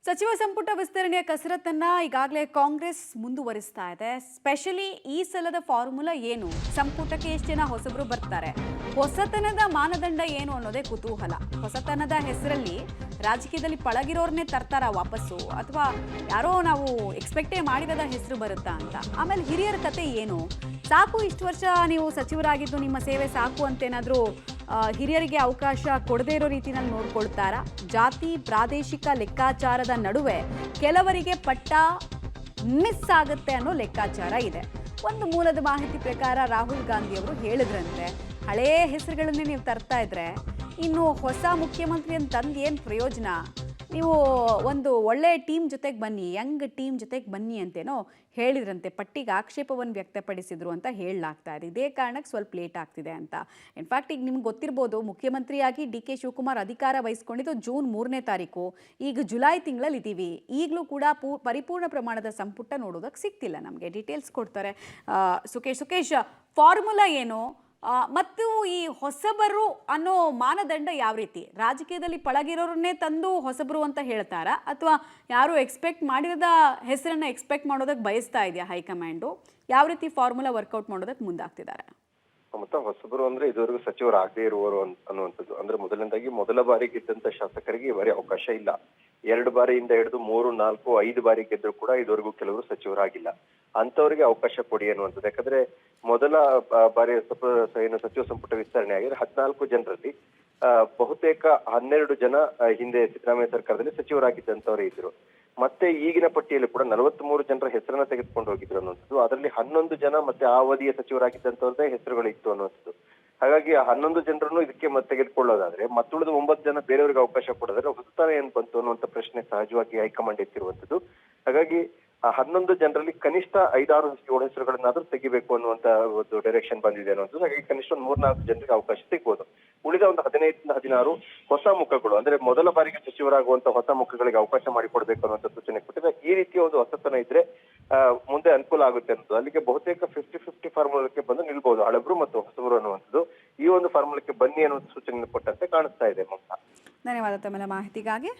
ಸಚಿವ ಸಂಪುಟ ವಿಸ್ತರಣೆಯ ಕಸರತ್ತನ್ನ ಈಗಾಗಲೇ ಕಾಂಗ್ರೆಸ್ ಮುಂದುವರಿಸ್ತಾ ಇದೆ. ಸ್ಪೆಷಲಿ ಈ ಸಲದ ಫಾರ್ಮುಲಾ ಏನು, ಸಂಪುಟಕ್ಕೆ ಎಷ್ಟು ಜನ ಹೊಸಬರು ಬರ್ತಾರೆ, ಹೊಸತನದ ಮಾನದಂಡ ಏನು ಅನ್ನೋದೇ ಕುತೂಹಲ. ಹೊಸತನದ ಹೆಸರಲ್ಲಿ ರಾಜಕೀಯದಲ್ಲಿ ಪಳಗಿರೋರ್ನೇ ತರ್ತಾರ ವಾಪಸ್ಸು, ಅಥವಾ ಯಾರೋ ನಾವು ಎಕ್ಸ್ಪೆಕ್ಟೇ ಮಾಡಿರದ ಹೆಸರು ಬರುತ್ತಾ ಅಂತ. ಆಮೇಲೆ ಹಿರಿಯರ ಕತೆ ಏನು, ಸಾಕು ಇಷ್ಟು ವರ್ಷ ನೀವು ಸಚಿವರಾಗಿದ್ದು ನಿಮ್ಮ ಸೇವೆ ಸಾಕು ಅಂತೇನಾದರೂ ಹಿರಿಯರಿಗೆ ಅವಕಾಶ ಕೊಡದೇ ಇರೋ ರೀತಿಯಲ್ಲಿ ನೋಡ್ಕೊಳ್ತಾರಾ? ಜಾತಿ ಪ್ರಾದೇಶಿಕ ಲೆಕ್ಕಾಚಾರದ ನಡುವೆ ಕೆಲವರಿಗೆ ಪಟ್ಟ ಮಿಸ್ ಆಗುತ್ತೆ ಅನ್ನೋ ಲೆಕ್ಕಾಚಾರ ಇದೆ. ಒಂದು ಮೂಲದ ಮಾಹಿತಿ ಪ್ರಕಾರ ರಾಹುಲ್ ಗಾಂಧಿ ಅವರು ಹೇಳಿದ್ರಂತೆ, ಹಳೇ ಹೆಸರುಗಳನ್ನೇ ನೀವು ತರ್ತಾ ಇದ್ರೆ ಇನ್ನು ಹೊಸ ಮುಖ್ಯಮಂತ್ರಿ ಅಂತ ತಂದು ಏನು ಪ್ರಯೋಜನ, ನೀವು ಒಂದು ಒಳ್ಳೆ ಟೀಮ್ ಜೊತೆಗೆ ಬನ್ನಿ, ಯಂಗ್ ಟೀಮ್ ಜೊತೆಗೆ ಬನ್ನಿ ಅಂತೇನೋ ಹೇಳಿದ್ರಂತೆ. ಪಟ್ಟಿಗೆ ಆಕ್ಷೇಪವನ್ನು ವ್ಯಕ್ತಪಡಿಸಿದ್ರು ಅಂತ ಹೇಳಲಾಗ್ತಾ ಇದೆ. ಇದೇ ಕಾರಣಕ್ಕೆ ಸ್ವಲ್ಪ ಲೇಟ್ ಆಗ್ತಿದೆ ಅಂತ. ಇನ್ಫ್ಯಾಕ್ಟ್ ಈಗ ನಿಮ್ಗೆ ಗೊತ್ತಿರ್ಬೋದು, ಮುಖ್ಯಮಂತ್ರಿಯಾಗಿ ಡಿ.ಕೆ. ಶಿವಕುಮಾರ್ ಅಧಿಕಾರ ವಹಿಸ್ಕೊಂಡಿದ್ದು ಜೂನ್ 3ನೇ ತಾರೀಕು. ಈಗ ಜುಲೈ ತಿಂಗಳಲ್ಲಿ ಇದ್ದೀವಿ. ಈಗಲೂ ಕೂಡ ಪರಿಪೂರ್ಣ ಪ್ರಮಾಣದ ಸಂಪುಟ ನೋಡೋದಕ್ಕೆ ಸಿಗ್ತಿಲ್ಲ. ನಮಗೆ ಡೀಟೇಲ್ಸ್ ಕೊಡ್ತಾರೆ ಸುಕೇಶ್. ಫಾರ್ಮುಲಾ ಏನು ಮತ್ತು ಈ ಹೊಸಬರು ಅನ್ನೋ ಮಾನದಂಡ ಯಾವ ರೀತಿ? ರಾಜಕೀಯದಲ್ಲಿ ಪಳಗಿರೋರನ್ನೇ ತಂದು ಹೊಸಬರು ಅಂತ ಹೇಳ್ತಾರಾ, ಅಥವಾ ಯಾರು ಎಕ್ಸ್ಪೆಕ್ಟ್ ಮಾಡಿರದ ಹೆಸರನ್ನ ಎಕ್ಸ್ಪೆಕ್ಟ್ ಮಾಡೋದಕ್ಕೆ ಬಯಸ್ತಾ ಇದೆಯಾ ಹೈಕಮಾಂಡು? ಯಾವ ರೀತಿ ಫಾರ್ಮುಲಾ ವರ್ಕೌಟ್ ಮಾಡೋದಕ್ಕೆ ಮುಂದಾಗ್ತಿದ್ದಾರೆ? ಮತ್ತೆ ಹೊಸಬರು ಅಂದ್ರೆ ಇದುವರೆಗೂ ಸಚಿವರಾಗದೇ ಇರುವವರು ಅನ್ನುವಂಥದ್ದು. ಅಂದ್ರೆ ಮೊದಲ ಬಾರಿ ಗೆದ್ದಂತ ಶಾಸಕರಿಗೆ ಈ ಬಾರಿ ಅವಕಾಶ ಇಲ್ಲ. 2 ಬಾರಿಯಿಂದ ಹಿಡಿದು 3, 4, 5 ಬಾರಿ ಗೆದ್ರು ಕೂಡ ಇದುವರೆಗೂ ಕೆಲವರು ಸಚಿವರಾಗಿಲ್ಲ. ಅಂತವರಿಗೆ ಅವಕಾಶ ಕೊಡಿ ಅನ್ನುವಂಥದ್ದು. ಯಾಕಂದ್ರೆ ಮೊದಲ ಬಾರಿ ಏನು ಸಚಿವ ಸಂಪುಟ ವಿಸ್ತರಣೆ ಆಗಿದೆ 14 ಜನರಲ್ಲಿ ಬಹುತೇಕ 12 ಜನ ಹಿಂದೆ ಸಿದ್ದರಾಮಯ್ಯ ಸರ್ಕಾರದಲ್ಲಿ ಸಚಿವರಾಗಿದ್ದಂತವರೇ ಇದ್ರು. ಮತ್ತೆ ಈಗಿನ ಪಟ್ಟಿಯಲ್ಲಿ ಕೂಡ 43 ಜನರ ಹೆಸರನ್ನ ತೆಗೆದುಕೊಂಡು ಹೋಗಿದ್ರು ಅನ್ನುವಂಥದ್ದು. ಅದರಲ್ಲಿ 11 ಜನ ಮತ್ತೆ ಆ ಅವಧಿಯ ಸಚಿವರಾಗಿದ್ದಂತವ್ರದೇ ಹೆಸರುಗಳಿತ್ತು ಅನ್ನುವಂಥದ್ದು. ಹಾಗಾಗಿ ಆ 11 ಜನರನ್ನು ಇದಕ್ಕೆ ತೆಗೆದುಕೊಳ್ಳೋದಾದ್ರೆ ಮತ್ತುಳಿದ 9 ಜನ ಬೇರೆಯವರಿಗೆ ಅವಕಾಶ ಕೊಡೋದಾದ್ರೆ ಹೊಸತನ ಏನ್ ಬಂತು ಅನ್ನುವಂಥ ಪ್ರಶ್ನೆ ಸಹಜವಾಗಿ ಹೈಕಮಾಂಡ್ ಎತ್ತಿರುವಂಥದ್ದು. ಹಾಗಾಗಿ ಆ 11 ಜನರಲ್ಲಿ ಕನಿಷ್ಠ 5-6 7 ಹೆಸರುಗಳನ್ನಾದ್ರೂ ತೆಗಿಬೇಕು ಅನ್ನುವಂತ ಒಂದು ಡೈರೆಕ್ಷನ್ ಬಂದಿದೆ ಅನ್ನುವಂಥದ್ದು. ಹಾಗಾಗಿ ಕನಿಷ್ಠ ಒಂದು 3-4 ಜನರಿಗೆ ಅವಕಾಶ ಸಿಗ್ಬೋದು. ಉಳಿದ ಒಂದು 15-16 ಹೊಸ ಮುಖಗಳು, ಅಂದ್ರೆ ಮೊದಲ ಬಾರಿಗೆ ಸಚಿವರಾಗುವಂತ ಹೊಸ ಮುಖಗಳಿಗೆ ಅವಕಾಶ ಮಾಡಿಕೊಡ್ಬೇಕು ಅನ್ನುವಂಥ ಸೂಚನೆ ಕೊಟ್ಟಿದೆ. ಈ ರೀತಿಯ ಒಂದು ಹೊಸತನ ಇದ್ರೆ ಮುಂದೆ ಅನುಕೂಲ ಆಗುತ್ತೆ ಅನ್ನೋದು. ಅಲ್ಲಿಗೆ ಬಹುತೇಕ 50-50 ಫಾರ್ಮುಲಾಕ್ಕೆ ಬಂದು ನಿಲ್ಬಹುದು, ಹಳಬ್ರು ಮತ್ತು ಹೊಸಬರು ಅನ್ನುವಂಥದ್ದು. ಈ ಒಂದು ಫಾರ್ಮುಲಾಕ್ಕೆ ಬನ್ನಿ ಅನ್ನೋ ಸೂಚನೆ ಕೊಟ್ಟಂತೆ ಕಾಣಿಸ್ತಾ ಇದೆ. ಧನ್ಯವಾದ ತಮ್ಮ ಮಾಹಿತಿಗಾಗಿ.